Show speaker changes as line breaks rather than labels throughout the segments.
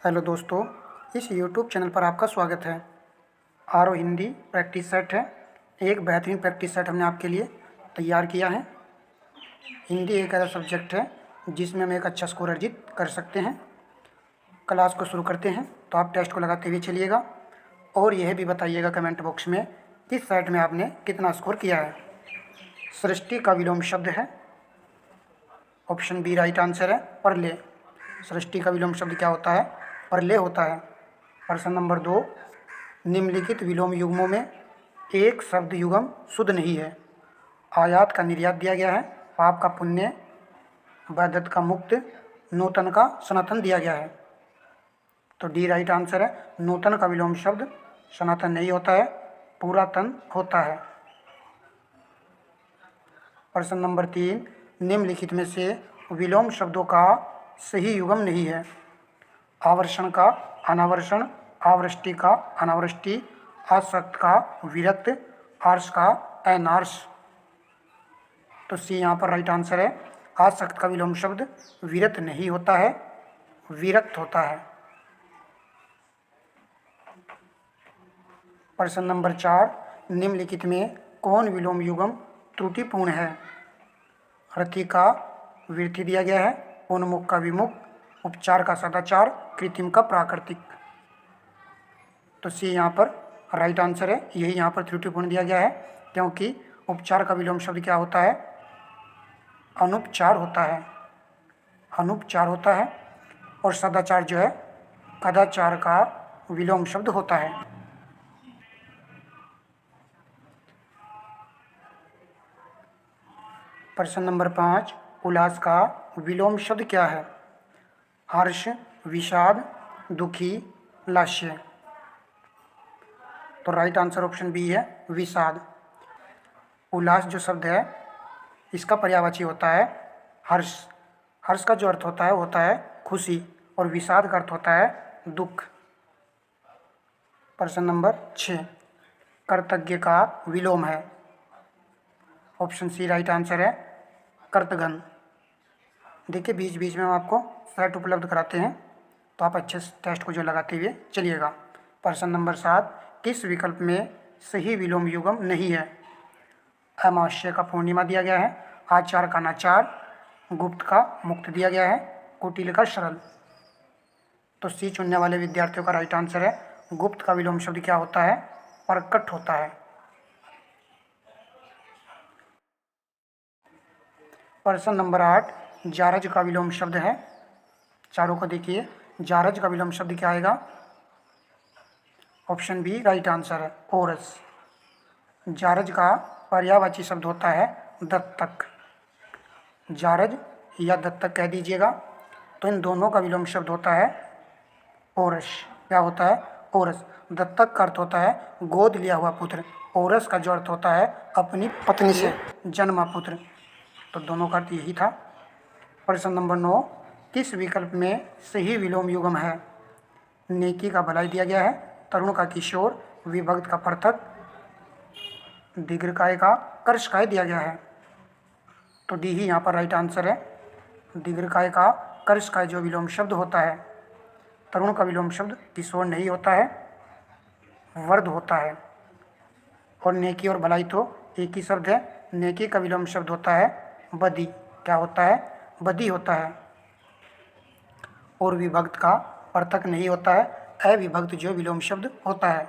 Hello दोस्तों, इस YouTube channel पर आपका स्वागत है। आरओ हिंदी प्रैक्टिस सेट है। एक बेहतरीन प्रैक्टिस सेट हमने आपके लिए तैयार किया है। हिंदी एक ऐसा सब्जेक्ट है जिसमें हम एक अच्छा स्कोर अर्जित कर सकते हैं। क्लास को शुरू करते हैं तो आप टेस्ट को लगाते हुए चलिएगा और यह भी बताइएगा कमेंट बॉक्स में इस सेट में आपने कितना स्कोर किया है। सृष्टि का विलोम शब्द है, ऑप्शन बी राइट आंसर है, परले। सृष्टि का विलोम शब्द क्या होता है? परले होता है। प्रश्न नंबर 2, निम्नलिखित विलोम युग्मों में एक शब्द युग्म शुद्ध नहीं है। आयात का निर्यात दिया गया है, पाप का पुण्य, वैधत का मुक्त, नूतन का सनातन दिया गया है। तो डी राइट आंसर है। नूतन का विलोम शब्द सनातन नहीं होता है, पुरातन होता है। प्रश्न नंबर 3, निम्नलिखित में से विलोम शब्दों का सही युग्म नहीं है। आवर्षण का अनावर्षण, आवृष्टि का अनावृष्टि, आसक्त का विरक्त, आर्ष का अनार्ष। तो सी यहाँ पर राइट आंसर है। आसक्त का विलोम शब्द विरक्त नहीं होता है, विरक्त होता है। प्रश्न नंबर 4, निम्नलिखित में कौन विलोम युग्म त्रुटिपूर्ण है? रति का वृद्धि दिया गया है, उन्मुख का विमुख, उपचार का सदाचार, कृत्रिम का प्राकृतिक। तो सी यहाँ पर राइट आंसर है। यही यहाँ पर त्रुटिपूर्ण दिया गया है क्योंकि उपचार का विलोम शब्द क्या होता है? अनुपचार होता है, अनुपचार होता है। और सदाचार जो है कदाचार का विलोम शब्द होता है। प्रश्न नंबर 5, उल्लास का विलोम शब्द क्या है? हर्ष, विषाद, दुखी, लास्य। तो राइट आंसर ऑप्शन बी है, विषाद। उल्लास जो शब्द है इसका पर्यायवाची होता है हर्ष। हर्ष का जो अर्थ होता है खुशी, और विषाद का अर्थ होता है दुख। प्रश्न नंबर 6, कर्तज्ञ का विलोम है। ऑप्शन सी राइट आंसर है, कर्तघ्न। देखिए बीच बीच में हम आपको सेट उपलब्ध कराते हैं तो आप अच्छे से टेस्ट को जो लगाते हुए चलिएगा। प्रश्न नंबर 7, किस विकल्प में सही विलोम युग्म नहीं है? अमावस्या का पूर्णिमा दिया गया है, आचार का नाचार, गुप्त का मुक्त दिया गया है, कुटिल का सरल। तो सी चुनने वाले विद्यार्थियों का राइट आंसर है। गुप्त का विलोम शब्द क्या होता है? प्रकट होता है। प्रश्न नंबर 8, जारज का विलोम शब्द है। चारों को देखिए, जारज का विलोम शब्द क्या आएगा? ऑप्शन बी राइट आंसर है, ओरस। जारज का पर्यायवाची शब्द होता है दत्तक। जारज या दत्तक कह दीजिएगा। तो इन दोनों का विलोम शब्द होता है ओरस। क्या होता है? ओरस। दत्तक का अर्थ होता है गोद लिया हुआ पुत्र। ओरस का जो अर्थ होता है अपनी पत्नी से जन्मा पुत्र। तो दोनों का अर्थ यही था। प्रश्न नंबर 9, किस विकल्प में सही विलोम युग्म है? नेकी का भलाई दिया गया है, तरुण का किशोर, विभक्त का पृथक, दीर्घकाय का कर्षकाय दिया गया है। तो डी ही यहाँ पर राइट आंसर है। दीर्घकाय का कर्षकाय जो विलोम शब्द होता है। तरुण का विलोम शब्द किशोर नहीं होता है, वर्ध होता है। और नेकी और भलाई तो एक ही शब्द है। नेकी का विलोम शब्द होता है बदी। क्या होता है? बदी होता है। और विभक्त का पृथक नहीं होता है, अविभक्त जो विलोम शब्द होता है।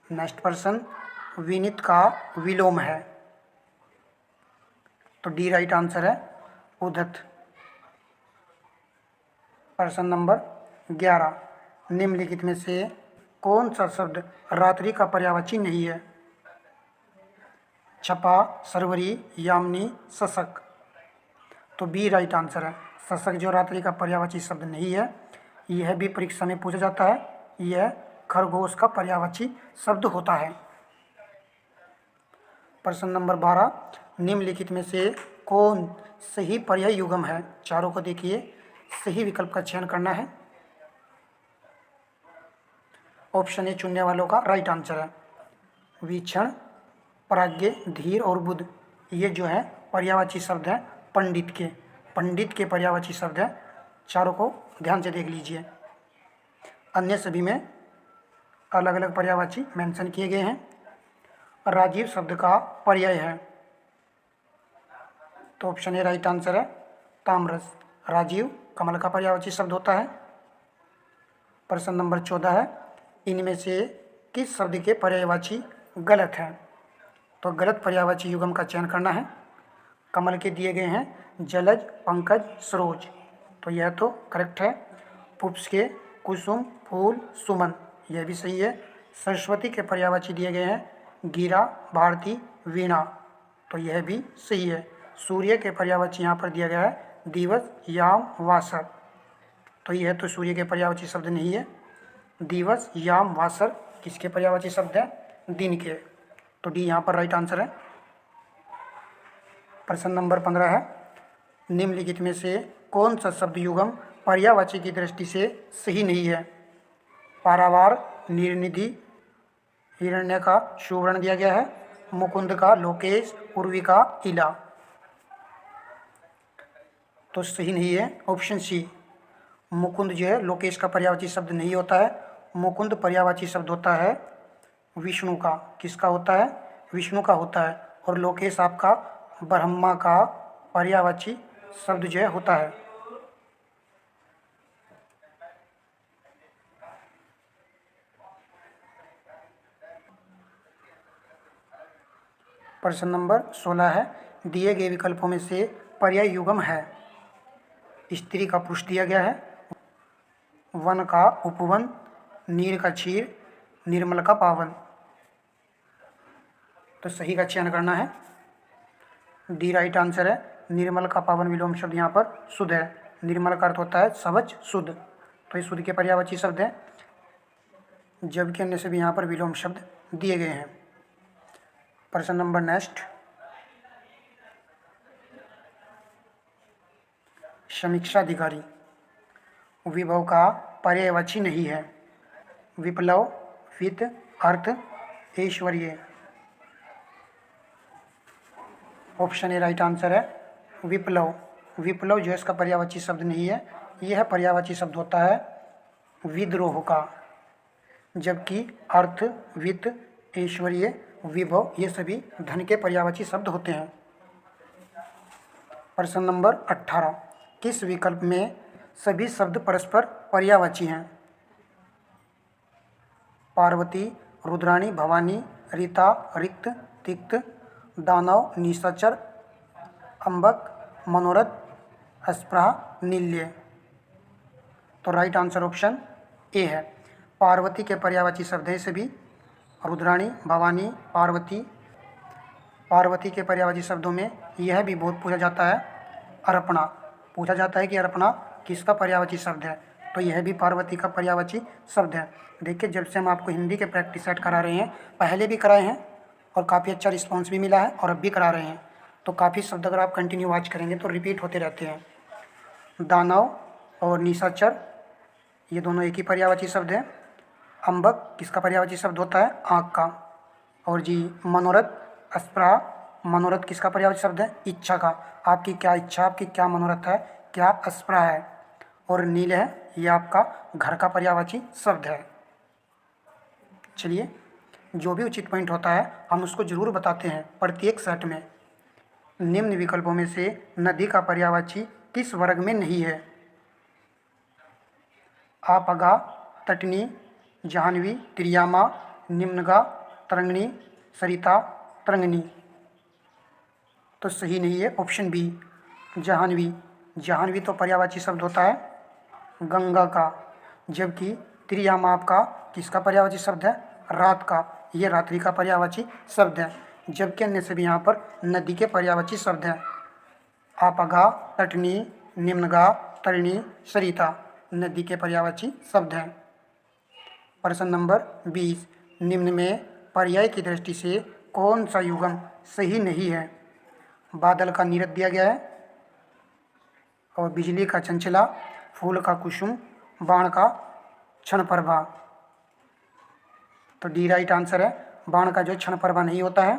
नेक्स्ट प्रश्न, विनित का विलोम है। तो डी राइट आंसर है, उद्धत। प्रश्न नंबर 11, निम्नलिखित में से कौन सा शब्द रात्रि का पर्यायवाची नहीं है? छपा, सरवरी, यामिनी, शशक। तो बी राइट आंसर है। शशक जो रात्रि का पर्यायवाची शब्द नहीं है। यह भी परीक्षा में पूछा जाता है। यह खरगोश का पर्यायवाची शब्द होता है। प्रश्न नंबर 12, निम्नलिखित में से कौन सही पर्याय युग्म है? चारों को देखिए, सही विकल्प का चयन करना है। ऑप्शन ए चुनने वालों का राइट आंसर है। वीक्षण, प्राज्ञ, धीर और बुद्ध, ये जो है पर्यायवाची शब्द हैं पंडित के। पंडित के पर्यायवाची शब्द हैं। चारों को ध्यान से देख लीजिए। अन्य सभी में अलग अलग पर्यायवाची मेंशन किए गए हैं। राजीव शब्द का पर्याय है, तो ऑप्शन ए राइट आंसर है ताम्रस। राजीव कमल का पर्यायवाची शब्द होता है। प्रश्न नंबर 14 है, इनमें से किस शब्द के पर्यायवाची गलत है? तो गलत पर्यायवाची युग्म का चयन करना है। कमल के दिए गए हैं जलज, पंकज, सरोज, तो यह तो करेक्ट है। पुष्प के कुसुम, फूल, सुमन, यह भी सही है। सरस्वती के पर्यायवाची दिए गए हैं गिरा, भारती, वीणा, तो यह भी सही है। सूर्य के पर्यायवाची यहाँ पर दिया गया है दिवस, याम, वासर, तो यह तो सूर्य के पर्यायवाची शब्द नहीं है। दिवस, याम, वासर किसके पर्यायवाची शब्द है? दिन के, तो डी यहाँ पर राइट आंसर है। प्रश्न नंबर 15 है, निम्नलिखित में से कौन सा शब्द युग्म पर्यायवाची की दृष्टि से सही नहीं है? पारावार, निर्निधि, हिरण्य का सुवर्ण दिया गया है, मुकुंद का लोकेश, उर्वी का इला, तो सही नहीं है ऑप्शन सी। मुकुंद जो है लोकेश का पर्यायवाची शब्द नहीं होता है। मुकुंद पर्यायवाची शब्द होता है विष्णु का। किसका होता है? विष्णु का होता है। और लोकेश आपका ब्रह्मा का पर्यायवाची शब्द जो है होता है। प्रश्न नंबर 16 है, दिए गए विकल्पों में से पर्याय युग्म है। स्त्री का पुरुष दिया गया है, वन का उपवन, नीर का क्षीर, निर्मल का पावन, तो सही का चयन करना है। डी राइट आंसर है। निर्मल का पावन विलोम शब्द यहाँ पर शुद्ध है। निर्मल का अर्थ होता है सबज, शुद्ध, तो ये शुद्ध के पर्यायवाची शब्द है, जबकि अन्य से भी यहाँ पर विलोम शब्द दिए गए हैं। प्रश्न नंबर नेक्स्ट, समीक्षाधिकारी विभव का पर्यायवाची नहीं है। विप्लव, वित्त, अर्थ, ऐश्वर्य, ऑप्शन ए राइट आंसर है विप्लव। विप्लव जो है इसका पर्यायवाची शब्द नहीं है, यह पर्यायवाची शब्द होता है विद्रोह का, जबकि अर्थ, वित्त, ऐश्वर्य, विभव ये सभी धन के पर्यायवाची शब्द होते हैं। प्रश्न नंबर 18, किस विकल्प में सभी शब्द परस्पर पर्यायवाची हैं? पार्वती, रुद्राणी, भवानी, रीता, रिक्त, तिक्त, दानव, निशाचर, अंबक, मनोरथ, अस्पृहा, नील्य, तो राइट आंसर ऑप्शन ए है। पार्वती के पर्यायवाची शब्द है सभी। रुद्राणी, भवानी, पार्वती। पार्वती के पर्यायवाची शब्दों में यह भी बहुत पूछा जाता है अर्पणा। पूछा जाता है कि अर्पणा किसका पर्यायवाची शब्द है, तो यह भी पार्वती का पर्यायवाची शब्द है। देखिए, जब से हम आपको हिंदी के प्रैक्टिस सेट करा रहे हैं, पहले भी कराए हैं और काफ़ी अच्छा रिस्पांस भी मिला है और अब भी करा रहे हैं, तो काफ़ी शब्द अगर आप कंटिन्यू वॉच करेंगे तो रिपीट होते रहते हैं। दानव और निशाचर ये दोनों एक ही पर्यायवाची शब्द है। अंबक किसका पर्यायवाची शब्द होता है? आँख का। और जी मनोरथ, अस्पृहा, मनोरथ किसका पर्यायवाची शब्द है? इच्छा का। आपकी क्या इच्छा, आपकी क्या मनोरथ है, क्या अस्पृहा है। और नील है, ये आपका घर का पर्यायवाची शब्द है। चलिए, जो भी उचित पॉइंट होता है हम उसको जरूर बताते हैं प्रत्येक सेट में। निम्न विकल्पों में से नदी का पर्यायवाची किस वर्ग में नहीं है? आपगा, तटनी, जाह्नवी, त्रियामा, निम्नगा, तरंगणी, सरिता, तरंगनी, तो सही नहीं है ऑप्शन बी जाह्नवी। जाह्नवी तो पर्यायवाची शब्द होता है गंगा का, जबकि त्रियामा आपका किसका पर्यायवाची शब्द है? रात का। ये रात्रि का पर्यायवाची शब्द है, जबकि अन्य सभी यहाँ पर नदी के पर्यायवाची शब्द हैं। आपगा, तटनी, निम्नगा, तरिणी, सरिता नदी के पर्यायवाची शब्द हैं। प्रश्न नंबर 20, निम्न में पर्याय की दृष्टि से कौन सा युग्म सही नहीं है? बादल का नीरद दिया गया है, और बिजली का चंचला, फूल का कुसुम, बाण का क्षण प्रभा, तो डी राइट आंसर है। बाण का जो क्षण प्रभा नहीं होता है।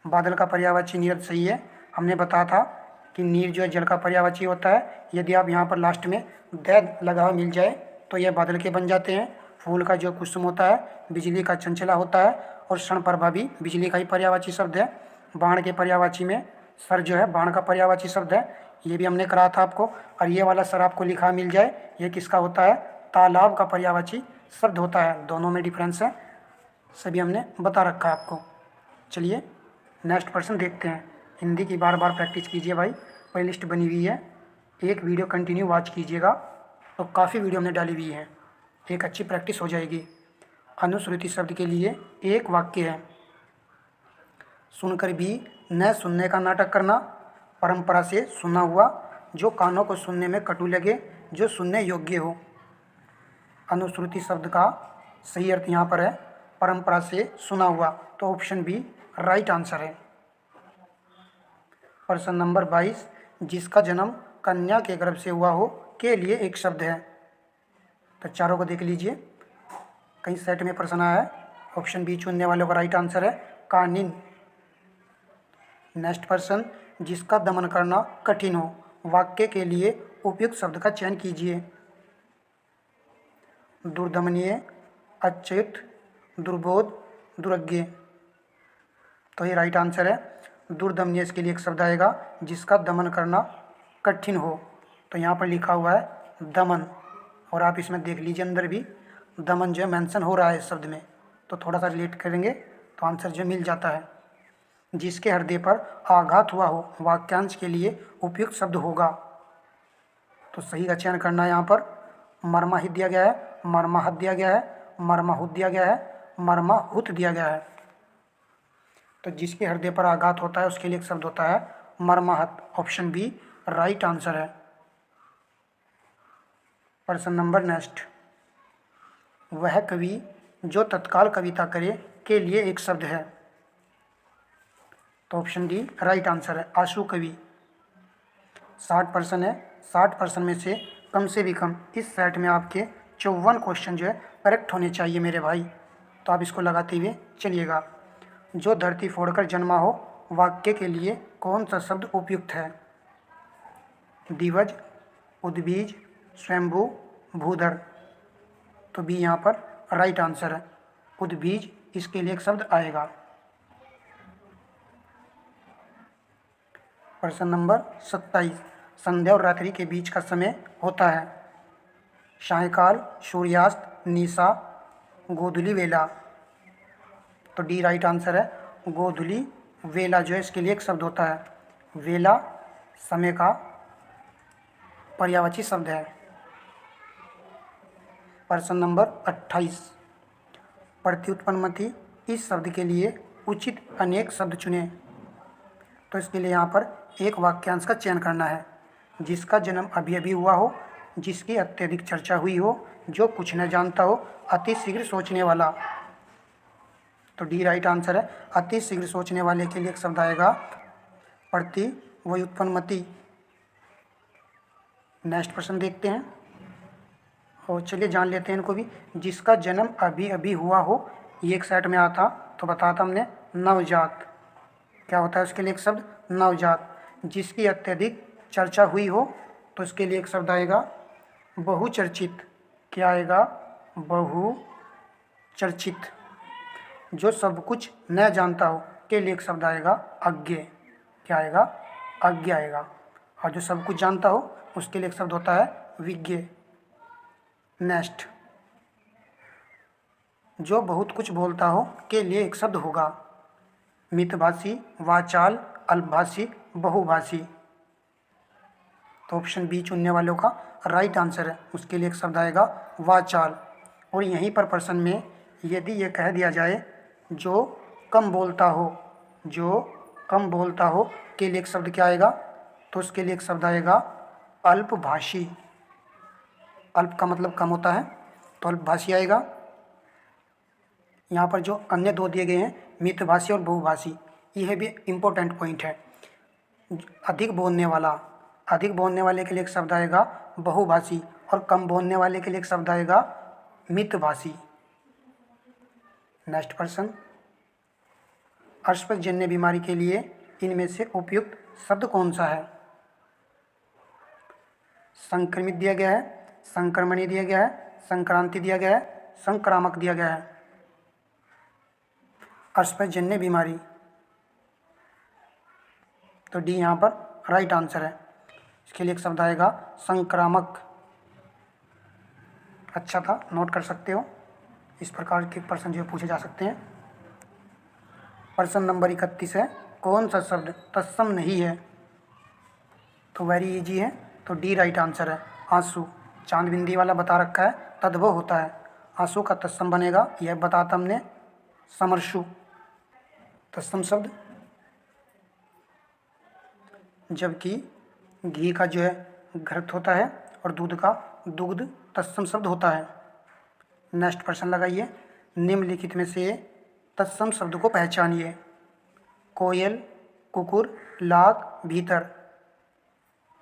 बादल का पर्यायवाची नीरद सही है। हमने बताया था कि नीर जो है जल का पर्यायवाची होता है। यदि आप यहाँ पर लास्ट में दैद लगा हुआ मिल जाए तो यह बादल के बन जाते हैं। फूल का जो कुसुम होता है बिजली का चंचला होता है, और क्षण प्रभा भी बिजली का ही पर्यायवाची शब्द है। बाण के पर्यायवाची में सर जो है बाण का पर्यायवाची शब्द है, ये भी हमने करा था आपको। और ये वाला सर आपको लिखा मिल जाए, ये किसका होता है? तालाब का पर्यायवाची शब्द होता है। दोनों में डिफरेंस है, सभी हमने बता रखा है आपको। चलिए नेक्स्ट प्रश्न देखते हैं। हिंदी की बार बार प्रैक्टिस कीजिए भाई, प्लेलिस्ट बनी हुई है, एक वीडियो कंटिन्यू वॉच कीजिएगा, तो काफ़ी वीडियो हमने डाली हुई है, एक अच्छी प्रैक्टिस हो जाएगी। अनुश्रुति शब्द के लिए एक वाक्य है, सुनकर भी न सुनने का नाटक करना, परंपरा से सुना हुआ, जो कानों को सुनने में कटु लगे, जो सुनने योग्य हो। अनुश्रुति शब्द का सही अर्थ यहाँ पर है परंपरा से सुना हुआ, तो ऑप्शन बी राइट आंसर है। प्रश्न नंबर 22, जिसका जन्म कन्या के गर्भ से हुआ हो के लिए एक शब्द है। तो चारों को देख लीजिए, कई सेट में प्रश्न आया है। ऑप्शन बी चुनने वालों का राइट आंसर है कानिन। नेक्स्ट प्रश्न, जिसका दमन करना कठिन हो, वाक्य के लिए उपयुक्त शब्द का चयन कीजिए। दुर्दमनीय, अच्युत, दुर्बोध, दुर्ज्ञ। तो ये राइट आंसर है। दुर्दमनीय इसके लिए एक शब्द आएगा, जिसका दमन करना कठिन हो। तो यहाँ पर लिखा हुआ है दमन, और आप इसमें देख लीजिए अंदर भी दमन जो है मेंशन हो रहा है इस शब्द में, तो थोड़ा सा रिलेट करेंगे तो आंसर जो मिल जाता है। जिसके हृदय पर आघात हुआ हो, वाक्यांश के लिए उपयुक्त शब्द होगा। तो सही का चयन करना है यहाँ पर। मर्माहित दिया गया है, मर्माहत दिया गया है, मर्माहुत दिया गया है, मर्माहुत दिया गया है। तो जिसके हृदय पर आघात होता है उसके लिए एक शब्द होता है मर्माहत। ऑप्शन बी राइट आंसर है। प्रश्न नंबर नेक्स्ट, वह कवि जो तत्काल कविता करे के लिए एक शब्द है। तो ऑप्शन डी राइट आंसर है आशु कवि। 60% है, 60% में से भी कम इस सेट में आपके 54 क्वेश्चन जो है करेक्ट होने चाहिए मेरे भाई, तो आप इसको लगाते हुए चलिएगा। जो धरती फोड़कर जन्मा हो, वाक्य के लिए कौन सा शब्द उपयुक्त है? दिवज, उद्बीज, स्वयंभू, भूधर। तो बी यहाँ पर राइट आंसर है उद्बीज, इसके लिए एक शब्द आएगा। प्रश्न नंबर 27, संध्या और रात्रि के बीच का समय होता है। सायंकाल, सूर्यास्त, निशा, गोधूली वेला। तो डी राइट आंसर है गोधूली वेला, जो है इसके लिए एक शब्द होता है। वेला समय का पर्यायवाची शब्द है। प्रश्न नंबर 28, प्रत्युत्पन्नमति इस शब्द के लिए उचित अनेक शब्द चुने। तो इसके लिए यहाँ पर एक वाक्यांश का चयन करना है। जिसका जन्म अभी अभी हुआ हो, जिसकी अत्यधिक चर्चा हुई हो, जो कुछ न जानता हो, अति शीघ्र सोचने वाला। तो डी राइट आंसर है अति शीघ्र सोचने वाले के लिए एक शब्द आएगा प्रत्युत्पन्नमति। नेक्स्ट प्रश्न देखते हैं, और चलिए जान लेते हैं इनको भी। जिसका जन्म अभी अभी हुआ हो, ये एक सेट में आता तो बताता हमने नवजात। क्या होता है उसके लिए एक शब्द? नवजात। जिसकी अत्यधिक चर्चा हुई हो, तो इसके लिए एक शब्द आएगा बहुचर्चित। क्या आएगा? बहुचर्चित। जो सब कुछ न जानता हो के लिए एक शब्द आएगा अज्ञ। क्या आएगा? अज्ञ आएगा। और जो सब कुछ जानता हो उसके लिए एक शब्द होता है विज्ञ। नेक्स्ट, जो बहुत कुछ बोलता हो के लिए एक शब्द होगा मितभाषी, वाचाल, अल्पभाषी, बहुभाषी। तो ऑप्शन बी चुनने वालों का राइट आंसर है, उसके लिए एक शब्द आएगा वाचाल। और यहीं पर प्रश्न में यदि ये कह दिया जाए जो कम बोलता हो, जो कम बोलता हो के लिए एक शब्द क्या आएगा? तो उसके लिए एक शब्द आएगा अल्पभाषी। अल्प का मतलब कम होता है, तो अल्पभाषी आएगा। यहाँ पर जो अन्य दो दिए गए हैं मितभाषी और बहुभाषी, यह भी इम्पोर्टेंट पॉइंट है। अधिक बोलने वाला, अधिक बोलने वाले के लिए एक शब्द आएगा बहुभाषी, और कम बोलने वाले के लिए एक शब्द आएगा मितभाषी। नेक्स्ट प्रश्न, अस्पष्टजन्य बीमारी के लिए इनमें से उपयुक्त शब्द कौन सा है? संक्रमित दिया गया है, संक्रमणीय दिया गया है, संक्रांति दिया गया है, संक्रामक दिया गया है। अस्पजन्य बीमारी, तो डी यहाँ पर राइट आंसर है। इसके लिए एक शब्द आएगा संक्रामक। अच्छा था, नोट कर सकते हो। इस प्रकार के प्रश्न जो पूछे जा सकते हैं। प्रश्न नंबर 31 है, कौन सा शब्द तत्सम नहीं है? तो वेरी इजी है, तो डी राइट आंसर है। आंसू, चांद बिंदी वाला बता रखा है, तद्भव होता है। आंसू का तत्सम बनेगा, यह बताता हमने, समरशु। तत्सम शब्द, जबकि घी का जो है घृत होता है और दूध का दुग्ध तत्सम शब्द होता है। नेक्स्ट प्रश्न लगाइए, निम्नलिखित में से तत्सम शब्द को पहचानिए। कोयल, कुकुर, लाग, भीतर।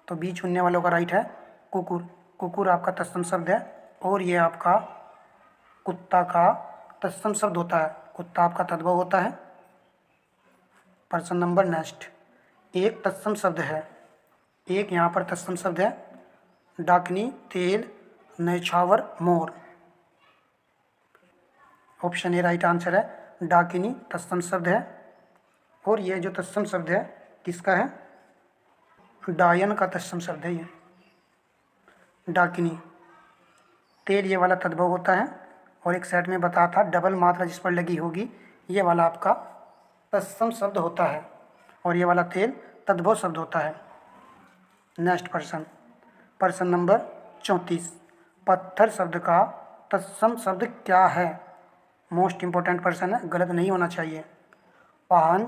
तो बी चुनने वालों का राइट है कुकुर। कुकुर आपका तत्सम शब्द है और ये आपका कुत्ता का तत्सम शब्द होता है। कुत्ता आपका तद्भव होता है। प्रश्न नंबर नेक्स्ट, एक तत्सम शब्द है, एक यहाँ पर तत्सम शब्द है, डाकनी, तेल, नैछावर, मोर। ऑप्शन ए राइट आंसर है, डाकिनी तत्सम शब्द है। और ये जो तत्सम शब्द है किसका है? डायन का तत्सम शब्द है ये, डाकिनी। तेल ये वाला तद्भव होता है और एक सेट में बता था डबल मात्रा जिस पर लगी होगी ये वाला आपका तत्सम शब्द होता है और ये वाला तेल तद्भव शब्द होता है। नेक्स्ट प्रश्न नंबर 34, पत्थर शब्द का तत्सम शब्द क्या है? मोस्ट इंपॉर्टेंट प्रश्न है, गलत नहीं होना चाहिए। पाहन,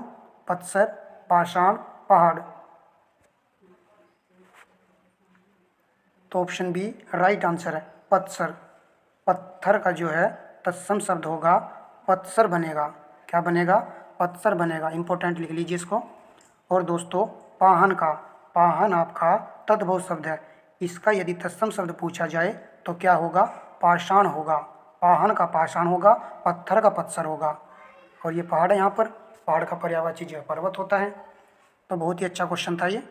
पत्सर, पाषाण, पहाड़। तो ऑप्शन बी राइट आंसर है, पत्सर। पत्थर का जो है तत्सम शब्द होगा पत्सर बनेगा। क्या बनेगा? पत्सर बनेगा। इंपॉर्टेंट लिख लीजिए इसको। और दोस्तों पाहन का, पाहन आपका तद्भव शब्द है। इसका यदि तत्सम शब्द पूछा जाए तो क्या होगा? पाषाण होगा। पाहन का पाषाण होगा, पत्थर का पत्सर होगा। और ये पहाड़ है, यहाँ पर पहाड़ का पर्यायवाची जो है पर्वत होता है। तो बहुत ही अच्छा क्वेश्चन था ये।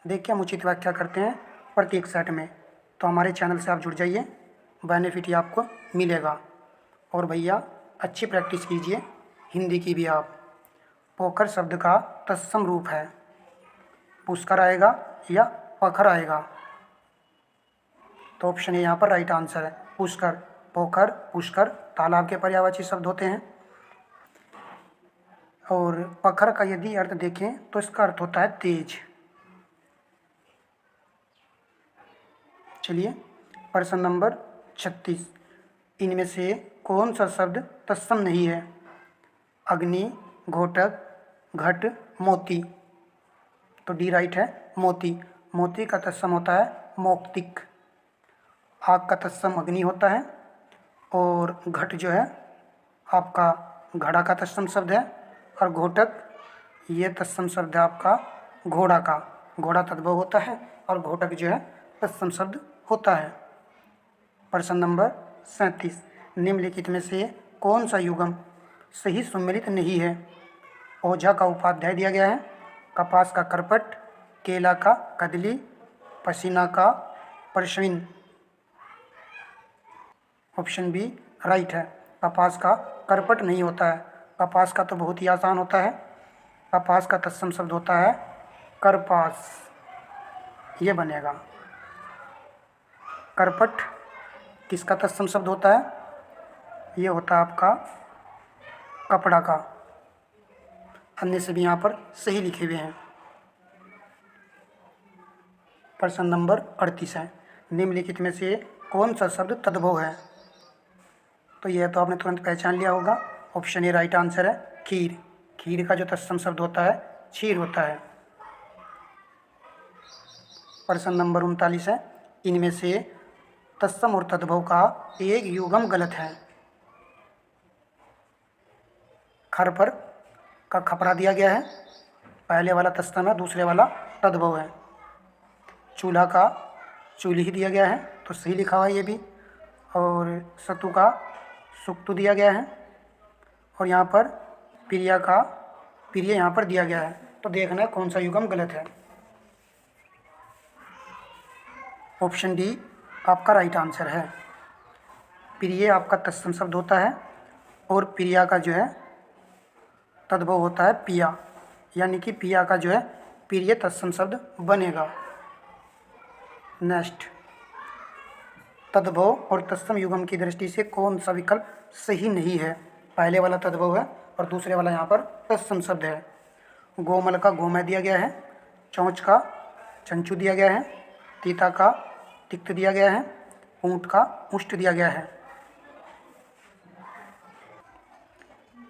देखिए हम उचित व्याख्या करते हैं प्रत्येक सेट में। तो हमारे चैनल से आप जुड़ जाइए, बेनिफिट ही आपको मिलेगा। और भैया अच्छी प्रैक्टिस कीजिए, हिंदी की भी आप। पोखर शब्द का तत्सम रूप है, पुष्कर आएगा या पखर आएगा? तो ऑप्शन ए यहाँ पर राइट आंसर है, पुष्कर। पोखर, पुष्कर तालाब के पर्यायवाची शब्द होते हैं। और पखर का यदि अर्थ देखें तो इसका अर्थ होता है तेज। चलिए प्रश्न नंबर 36, इनमें से कौन सा शब्द तत्सम नहीं है? अग्नि, घोटक, घट, मोती। तो डी राइट है, मोती। मोती का तत्सम होता है मौक्तिक। आग का तत्सम अग्नि होता है और घट जो है आपका घड़ा का तत्सम शब्द है। और घोटक ये तत्सम शब्द है आपका घोड़ा का। घोड़ा तद्भव होता है और घोटक जो है तत्सम शब्द होता है। प्रश्न नंबर 37, निम्नलिखित में से कौन सा युगम सही सम्मिलित नहीं है? ओझा का उपाध्याय दिया गया है, कपास का करपट, केला का कदली, पसीना का परश्विन। ऑप्शन बी राइट है, कपास का करपट नहीं होता है। कपास का तो बहुत ही आसान होता है। कपास का तत्सम शब्द होता है करपास, ये बनेगा। करपट किसका तत्सम शब्द होता है? ये होता है आपका कपड़ा का। अन्य सभी यहाँ पर सही लिखे हुए हैं। प्रश्न नंबर 38 है, निम्नलिखित में से कौन सा शब्द तद्भव है? तो यह तो आपने तुरंत पहचान लिया होगा। ऑप्शन ए राइट आंसर है, खीर। खीर का जो तत्सम शब्द होता है क्षीर होता है। प्रश्न नंबर 39 है, इनमें से तत्सम और तद्भव का एक युगम गलत है। खरपर का खपरा दिया गया है, पहले वाला तत्सम है, दूसरे वाला तद्भव है। चूल्हा का चूल्ही दिया गया है, तो सही लिखा हुआ है ये भी। और सतु का सुक्तु दिया गया है और यहाँ पर प्रिया का प्रिय यहाँ पर दिया गया है। तो देखना है कौन सा युगम गलत है। ऑप्शन डी आपका राइट आंसर है। प्रिय आपका तत्सम शब्द होता है और प्रिया का जो है तद्भव होता है पिया, यानी कि पिया का जो है प्रिय तत्सम शब्द बनेगा। नेक्स्ट, तद्भव और तत्सम युगम की दृष्टि से कौन सा विकल्प सही नहीं है? पहले वाला तद्भव है और दूसरे वाला यहाँ पर तत्सम शब्द है। गोमल का गोमय दिया गया है, चौंच का चंचू दिया गया है, तीता का तिक्त दिया गया है, ऊंट का उष्ट दिया गया है।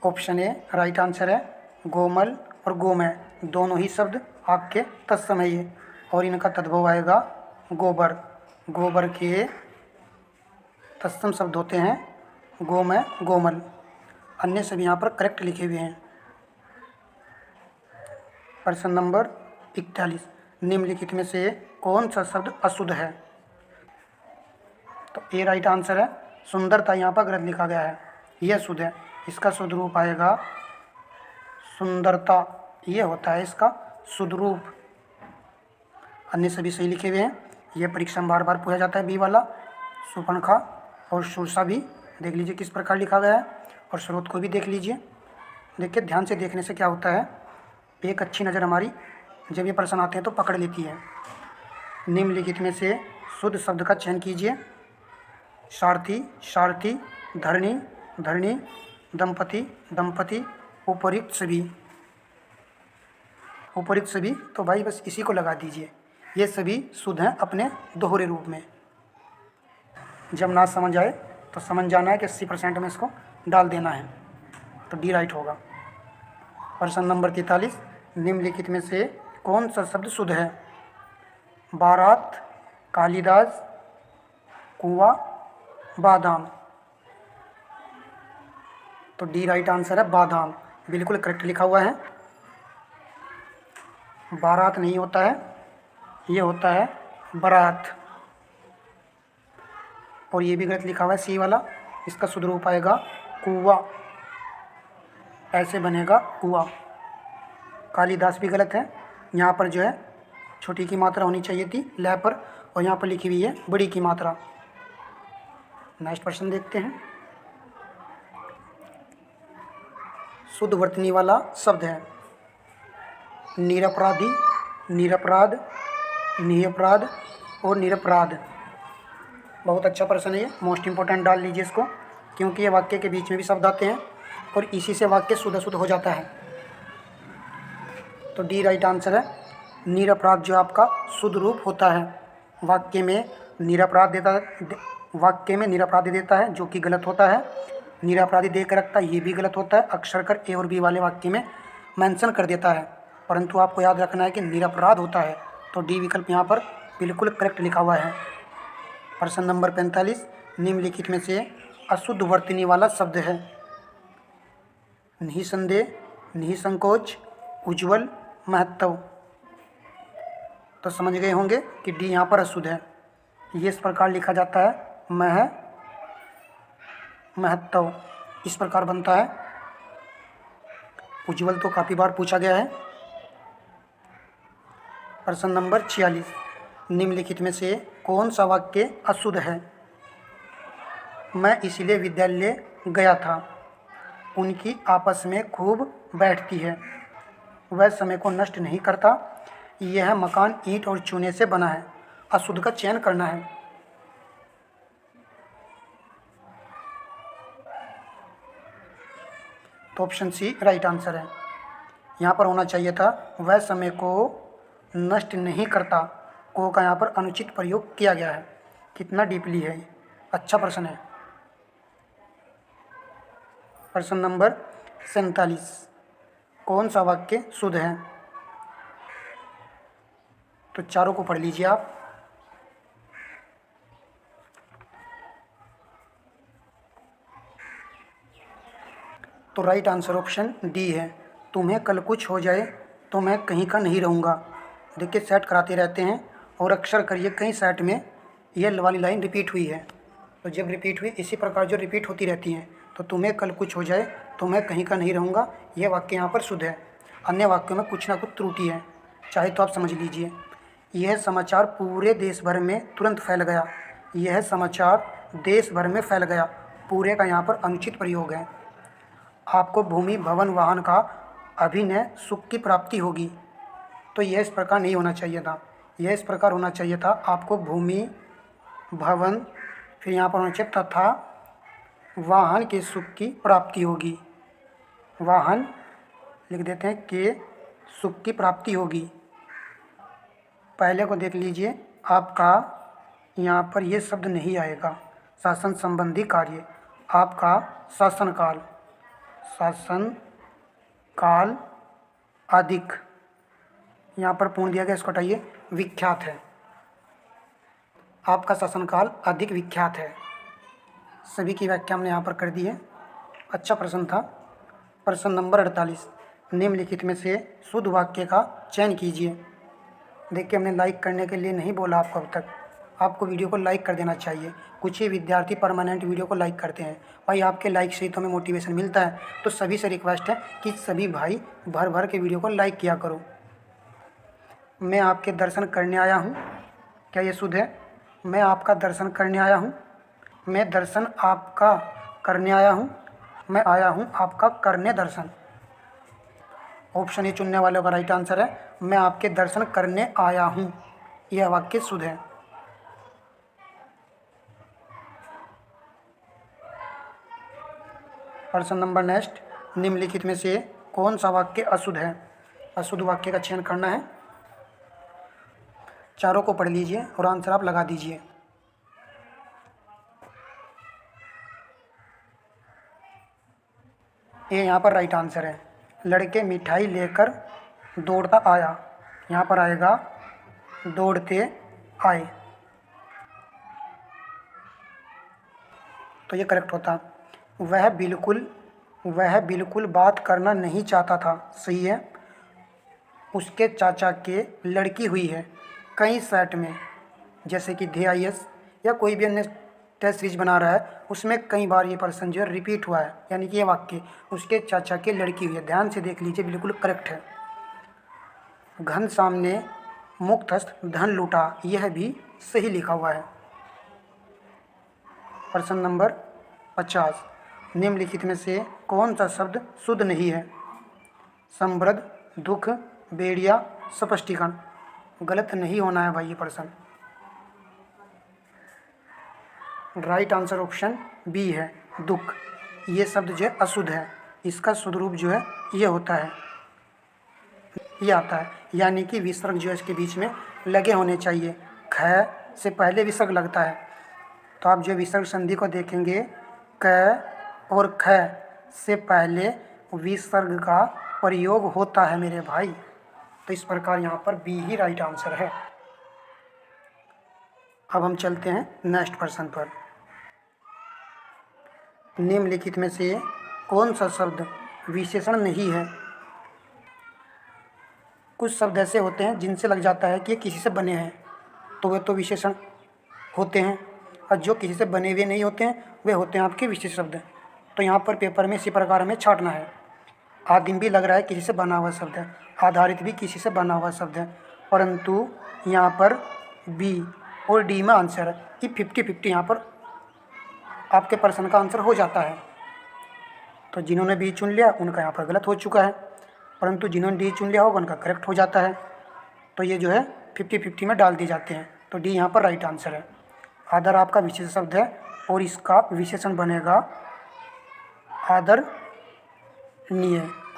ऑप्शन ए राइट आंसर है। गोमल और गोमय दोनों ही शब्द आपके तत्सम है ये, और इनका तद्भव आएगा गोबर। गोबर के तत्सम शब्द होते हैं गोमय, गोमल। अन्य सभी यहाँ पर करेक्ट लिखे हुए हैं। प्रश्न नंबर 41, निम्नलिखित में से कौन सा शब्द अशुद्ध है? तो ए राइट आंसर है। सुंदरता यहाँ पर गलत लिखा गया है, यह शुद्ध है। इसका शुद्ध रूप आएगा सुंदरता, ये होता है इसका शुद्ध रूप। अन्य सभी सही लिखे हुए हैं। यह परीक्षा में बार बार पूछा जाता है बी वाला। सुपर्णखा और सुरसा भी देख लीजिए किस प्रकार लिखा गया है, और स्रोत को भी देख लीजिए। देखिए ध्यान से देखने से क्या होता है, एक अच्छी नज़र हमारी जब ये प्रश्न आते हैं तो पकड़ लेती है। निम्नलिखित में से शुद्ध शब्द का चयन कीजिए। सारथी, सारथी, धरणी, धरणी, दंपति, दंपति, उपरिक्त सभी। उपरिक्त सभी तो भाई बस इसी को लगा दीजिए, ये सभी शुद्ध हैं अपने दोहरे रूप में। जब ना समझ आए तो समझ जाना है कि 80% में इसको डाल देना है, तो डी राइट होगा। प्रश्न नंबर 43, निम्नलिखित में से कौन सा शब्द शुद्ध है? बारात, कालिदास, कुआं, बादाम। तो डी राइट आंसर है, बादाम। बिल्कुल करेक्ट लिखा हुआ है। बारात नहीं होता है, ये होता है बारात। और ये भी गलत लिखा हुआ है सी वाला। इसका शुद्ध रूप आएगा कुआं, ऐसे बनेगा कुआं। कालिदास भी गलत है, यहाँ पर जो है छोटी की मात्रा होनी चाहिए थी लै पर, और यहाँ पर लिखी हुई है बड़ी की मात्रा। नेक्स्ट प्रश्न देखते हैं। शुद्ध वर्तनी वाला शब्द है निरपराधी, निरपराध, निरपराध और निरपराध। बहुत अच्छा प्रश्न है ये, मोस्ट इंपॉर्टेंट डाल लीजिए इसको, क्योंकि ये वाक्य के बीच में भी शब्द आते हैं और इसी से वाक्य शुद्ध शुद्ध हो जाता है। तो डी राइट आंसर है। निरपराध जो आपका शुद्ध रूप होता है, वाक्य में निरपराध देता है जो कि गलत होता है। निरपराधी दे कर रखता है, ये भी गलत होता है। अक्षर कर ए और बी वाले वाक्य में मेंशन कर देता है, परंतु आपको याद रखना है कि निरपराध होता है। तो डी विकल्प यहाँ पर बिल्कुल करेक्ट लिखा हुआ है। प्रश्न नंबर 45, निम्नलिखित में से अशुद्ध वर्तनी वाला शब्द है? निसंदेह, निसंकोच, उज्ज्वल, महत्व। तो समझ गए होंगे कि डी यहाँ पर अशुद्ध है। ये इस प्रकार लिखा जाता है महत्व, इस प्रकार बनता है। उज्ज्वल तो काफ़ी बार पूछा गया है। प्रश्न नंबर 46, निम्नलिखित में से कौन सा वाक्य अशुद्ध है? मैं इसलिए विद्यालय गया था, उनकी आपस में खूब बैठती है, वह समय को नष्ट नहीं करता, यह मकान ईंट और चूने से बना है। अशुद्ध का चयन करना है। तो ऑप्शन सी राइट आंसर है। यहाँ पर होना चाहिए था वह समय को नष्ट नहीं करता, को का यहाँ पर अनुचित प्रयोग किया गया है। कितना डीपली है, अच्छा प्रश्न है। प्रश्न नंबर 47, कौन सा वाक्य शुद्ध है? तो चारों को पढ़ लीजिए आप। तो राइट आंसर ऑप्शन डी है। तुम्हें कल कुछ हो जाए तो मैं कहीं का नहीं रहूँगा। देखिए सेट कराते रहते हैं और अक्सर करिए कई सेट में यह वाली लाइन रिपीट हुई है। तो जब रिपीट हुई इसी प्रकार जो रिपीट होती रहती हैं, तो तुम्हें कल कुछ हो जाए तो मैं कहीं का नहीं रहूँगा, यह वाक्य यहाँ पर शुद्ध है। अन्य वाक्यों में कुछ ना कुछ त्रुटि है, चाहे तो आप समझ लीजिए। यह समाचार पूरे देश भर में तुरंत फैल गया। यह समाचार देश भर में फैल गया। पूरे का यहाँ पर अनुचित प्रयोग है। आपको भूमि भवन वाहन का अभिनय सुख की प्राप्ति होगी। तो यह इस प्रकार नहीं होना चाहिए था, यह इस प्रकार होना चाहिए था। आपको भूमि भवन, फिर यहाँ पर होना चाहिए तथा वाहन के सुख की प्राप्ति होगी। वाहन लिख देते हैं के सुख की प्राप्ति होगी। पहले को देख लीजिए, आपका यहाँ पर ये शब्द नहीं आएगा। शासन संबंधी कार्य, आपका शासन काल अधिक, यहाँ पर पूर्ण दिया गया, इसको हटाइए, विख्यात है। आपका शासनकाल अधिक विख्यात है। सभी की व्याख्या हमने यहाँ पर कर दी है। अच्छा प्रश्न था। प्रश्न नंबर 48, निम्नलिखित में से शुद्ध वाक्य का चयन कीजिए। देखिए, हमने लाइक करने के लिए नहीं बोला आपको अब तक। आपको वीडियो को लाइक कर देना चाहिए। कुछ ही विद्यार्थी परमानेंट वीडियो को लाइक करते हैं। भाई, आपके लाइक से ही तो हमें मोटिवेशन मिलता है। तो सभी से रिक्वेस्ट है कि सभी भाई भर भर के वीडियो को लाइक किया करो। मैं आपके दर्शन करने आया हूँ, क्या ये शुद्ध है? मैं आपका दर्शन करने आया हूँ। मैं दर्शन आपका करने आया हूँ। मैं आया हूँ आपका करने दर्शन। ऑप्शन ए चुनने वालों का राइट आंसर है, मैं आपके दर्शन करने आया हूँ। यह वाक्य शुद्ध है। प्रश्न नंबर नेक्स्ट, निम्नलिखित में से कौन सा वाक्य अशुद्ध है? अशुद्ध वाक्य का चयन करना है। चारों को पढ़ लीजिए और आंसर आप लगा दीजिए। ये यहाँ पर राइट आंसर है। लड़के मिठाई लेकर दौड़ता आया, यहाँ पर आएगा दौड़ते आए, तो ये करेक्ट होता। वह बिल्कुल बात करना नहीं चाहता था, सही है। उसके चाचा के लड़की हुई है। कई सेट में, जैसे कि DIS या कोई भी अन्य टेस्ट सीरीज बना रहा है, उसमें कई बार ये पर्सन जो है रिपीट हुआ है, यानी कि ये वाक्य उसके चाचा के लड़की हुई है। ध्यान से देख लीजिए, बिल्कुल करेक्ट है। घनश्याम ने मुक्तस्थ धन लूटा, यह भी सही लिखा हुआ है। प्रश्न नंबर 50, निम्नलिखित में से कौन सा शब्द शुद्ध नहीं है? समृद्ध, दुख, बेड़िया, स्पष्टीकरण। गलत नहीं होना है भाई ये प्रश्न। राइट आंसर ऑप्शन बी है, दुख। ये शब्द जो है अशुद्ध है। इसका शुद्ध रूप जो है ये होता है, ये आता है, यानी कि विसर्ग जो है इसके बीच में लगे होने चाहिए। ख से पहले विसर्ग लगता है, तो आप जो विसर्ग संधि को देखेंगे, क और ख से पहले विसर्ग का प्रयोग होता है मेरे भाई। तो इस प्रकार यहाँ पर बी ही राइट आंसर है। अब हम चलते हैं नेक्स्ट प्रश्न पर। निम्नलिखित में से कौन सा शब्द विशेषण नहीं है? कुछ शब्द ऐसे होते हैं जिनसे लग जाता है कि ये किसी से बने हैं, तो वे तो विशेषण होते हैं, और जो किसी से बने हुए नहीं होते हैं वे होते हैं आपके विशेष शब्द। तो यहाँ पर पेपर में इसी प्रकार हमें छांटना है। आदिम भी लग रहा है किसी से बना हुआ शब्द है, आधारित भी किसी से बना हुआ शब्द है, परंतु यहाँ पर बी और डी में आंसर है कि 50-50 यहाँ पर आपके प्रश्न का आंसर हो जाता है। तो जिन्होंने बी चुन लिया उनका यहाँ पर गलत हो चुका है, परंतु जिन्होंने डी चुन लिया होगा उनका करेक्ट हो जाता है। तो ये जो है 50-50 में डाल दिए जाते हैं। तो डी यहाँ पर राइट आंसर है। आदर आपका विशेष शब्द है और इसका विशेषण बनेगा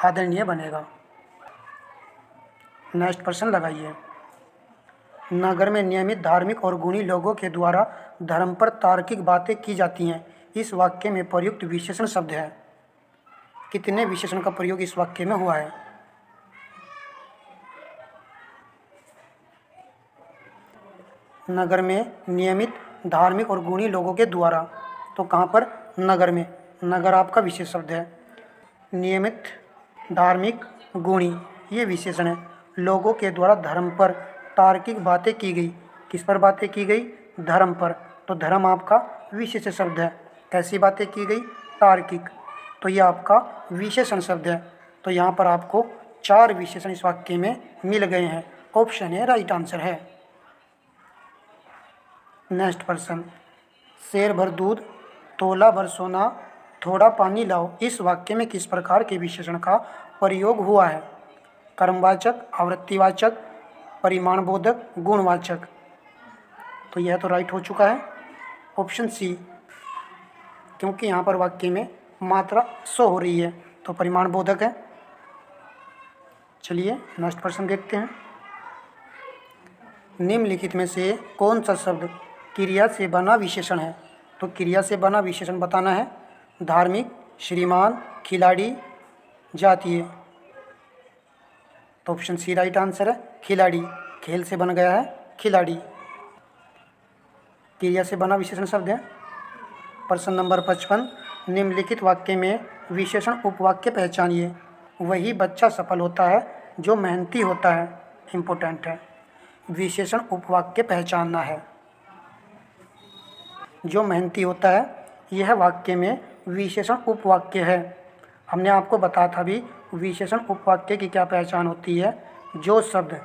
आदरणीय बनेगा। नेक्स्ट प्रश्न लगाइए। नगर में नियमित धार्मिक और गुणी लोगों के द्वारा धर्म पर तार्किक बातें की जाती हैं। इस वाक्य में प्रयुक्त विशेषण शब्द है। कितने विशेषण का प्रयोग इस वाक्य में हुआ है? नगर में नियमित धार्मिक और गुणी लोगों के द्वारा, तो कहाँ पर? नगर में। नगर आपका विशेष शब्द है। नियमित, धार्मिक, गुणी ये विशेषण है। लोगों के द्वारा धर्म पर तार्किक बातें की गई। किस पर बातें की गई? धर्म पर। तो धर्म आपका विशेष शब्द है। कैसी बातें की गई? तार्किक। तो ये आपका विशेषण शब्द है। तो यहाँ पर आपको 4 विशेषण इस वाक्य में मिल गए हैं। ऑप्शन ए राइट आंसर है। नेक्स्ट प्रश्न, शेर भर दूध, तोला भर सोना, थोड़ा पानी लाओ, इस वाक्य में किस प्रकार के विशेषण का प्रयोग हुआ है? कर्मवाचक, आवृत्तिवाचक, परिमाणबोधक, गुणवाचक। तो यह तो राइट हो चुका है ऑप्शन सी, क्योंकि यहाँ पर वाक्य में मात्रा शो हो रही है तो परिमाणबोधक है। चलिए नेक्स्ट प्रश्न देखते हैं। निम्नलिखित में से कौन सा शब्द क्रिया से बना विशेषण है? तो क्रिया से बना विशेषण बताना है। धार्मिक, श्रीमान, खिलाड़ी, जातीय। तो ऑप्शन सी राइट आंसर है, खिलाड़ी। खेल से बन गया है खिलाड़ी, क्रिया से बना विशेषण शब्द है। प्रश्न नंबर 55, निम्नलिखित वाक्य में विशेषण उपवाक्य पहचानिए। वही बच्चा सफल होता है जो मेहनती होता है। इम्पोर्टेंट है, विशेषण उपवाक्य पहचानना है। जो मेहनती होता है, यह वाक्य में विशेषण उपवाक्य है। हमने आपको बताया था भी विशेषण उपवाक्य की क्या पहचान होती है। जो शब्द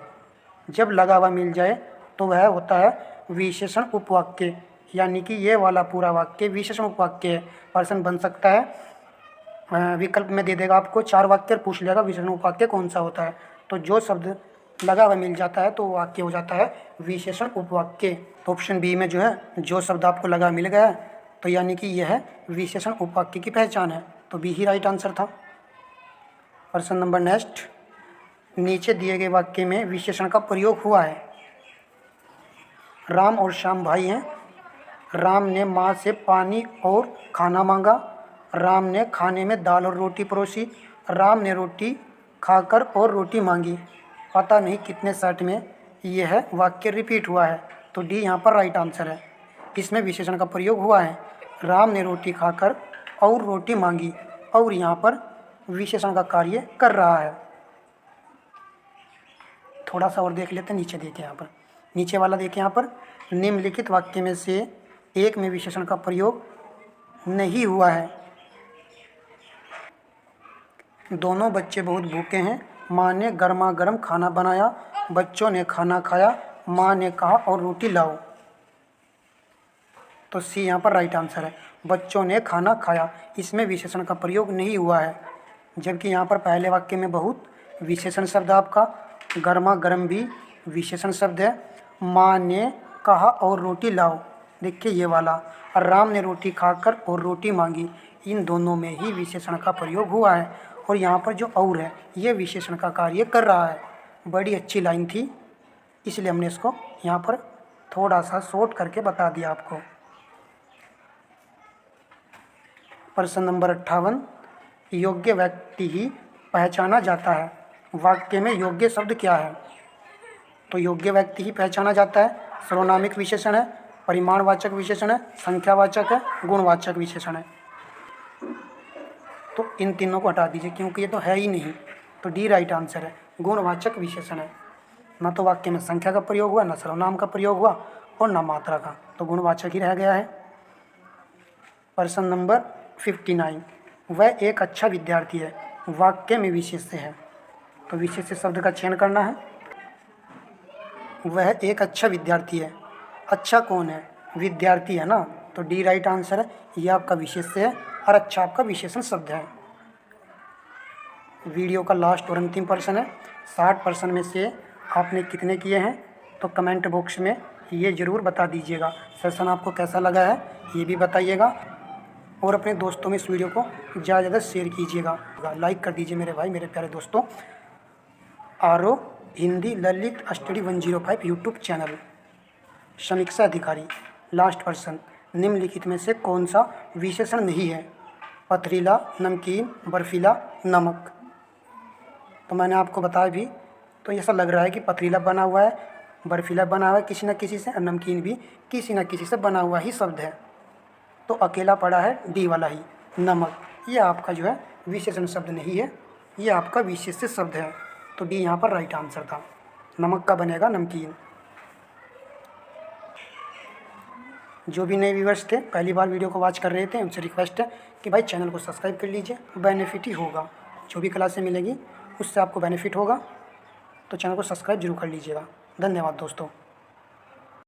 जब लगा हुआ मिल जाए तो वह होता है विशेषण उपवाक्य, यानी कि ये वाला पूरा वाक्य विशेषण उपवाक्य है। प्रश्न बन सकता है, विकल्प में दे देगा आपको 4 वाक्य और पूछ लेगा विशेषण उपवाक्य कौन सा होता है। तो जो शब्द लगा हुआ मिल जाता है तो वाक्य हो जाता है विशेषण उपवाक्य। तो ऑप्शन बी में जो है जो शब्द आपको लगा मिल गया है तो यानी कि यह विशेषण उपवाक्य की पहचान है। तो बी ही राइट आंसर था। प्रश्न नंबर नेक्स्ट, नीचे दिए गए वाक्य में विशेषण का प्रयोग हुआ है। राम और श्याम भाई हैं। राम ने माँ से पानी और खाना मांगा। राम ने खाने में दाल और रोटी परोसी। राम ने रोटी खाकर और रोटी मांगी। पता नहीं कितने सेट में यह वाक्य रिपीट हुआ है। तो डी यहाँ पर राइट आंसर है। इसमें विशेषण का प्रयोग हुआ है। राम ने रोटी खाकर और रोटी मांगी, और यहाँ पर विशेषण का कार्य कर रहा है। थोड़ा सा और देख लेते हैं, नीचे देखिए यहाँ पर, नीचे वाला देखिए यहाँ पर, निम्नलिखित वाक्य में से एक में विशेषण का प्रयोग नहीं हुआ है। दोनों बच्चे बहुत भूखे हैं। माँ ने गर्मा गर्म खाना बनाया। बच्चों ने खाना खाया। माँ ने कहा और रोटी लाओ। तो सी यहाँ पर राइट आंसर है, बच्चों ने खाना खाया। इसमें विशेषण का प्रयोग नहीं हुआ है। जबकि यहाँ पर पहले वाक्य में बहुत विशेषण शब्द आपका, गर्मा गर्म भी विशेषण शब्द है। माँ ने कहा और रोटी लाओ, देखिए ये वाला, और राम ने रोटी खाकर और रोटी मांगी, इन दोनों में ही विशेषण का प्रयोग हुआ है। और यहाँ पर जो और है ये विशेषण का कार्य कर रहा है। बड़ी अच्छी लाइन थी, इसलिए हमने इसको यहाँ पर थोड़ा सा शॉर्ट करके बता दिया आपको। प्रश्न नंबर 58, योग्य व्यक्ति ही पहचाना जाता है। वाक्य में योग्य शब्द क्या है? तो योग्य व्यक्ति ही पहचाना जाता है सर्वनामिक विशेषण है, परिमाणवाचक विशेषण है, संख्यावाचक है, गुणवाचक विशेषण है। तो इन तीनों को हटा दीजिए क्योंकि ये तो है ही नहीं। तो डी राइट आंसर है, गुणवाचक विशेषण है। ना तो वाक्य में संख्या का प्रयोग हुआ, ना सर्वनाम का प्रयोग हुआ और ना मात्रा का, तो गुणवाचक ही रह गया है। प्रश्न नंबर 59, वह एक अच्छा विद्यार्थी है। वाक्य में विशेष्य है, तो विशेष्य शब्द का चयन करना है। वह एक अच्छा विद्यार्थी है। अच्छा कौन है? विद्यार्थी है ना, तो डी राइट आंसर है। यह आपका विशेष्य है और अच्छा आपका विशेषण शब्द है। वीडियो का लास्ट और अंतिम प्रश्न है, 60% में से आपने कितने किए हैं? तो कमेंट बॉक्स में ये ज़रूर बता दीजिएगा। सेशन आपको कैसा लगा है ये भी बताइएगा, और अपने दोस्तों में इस वीडियो को ज़्यादा से ज़्यादा शेयर कीजिएगा। लाइक कर दीजिए मेरे भाई, मेरे प्यारे दोस्तों। आरो Hindi Lalit study 105 YouTube channel. समीक्षा अधिकारी, लास्ट प्रश्न, निम्नलिखित में से कौन सा विशेषण नहीं है? पथरीला, नमकीन, बर्फीला, नमक। तो मैंने आपको बताया भी, तो ऐसा लग रहा है कि पथरीला बना हुआ है, बर्फीला बना हुआ है किसी न किसी से, और नमकीन भी किसी न किसी से बना हुआ ही शब्द है। तो अकेला पड़ा है डी वाला ही, नमक। ये आपका जो है विशेषण शब्द नहीं है, ये आपका विशेष्य शब्द है। तो डी यहाँ पर राइट आंसर था, नमक का बनेगा नमकीन। जो भी नए व्यूअर्स थे, पहली बार वीडियो को वॉच कर रहे थे, उनसे रिक्वेस्ट है कि भाई चैनल को सब्सक्राइब कर लीजिए, बेनिफिट ही होगा। जो भी क्लासें मिलेगी उससे आपको बेनिफिट होगा, तो चैनल को सब्सक्राइब जरूर कर लीजिएगा। धन्यवाद दोस्तों।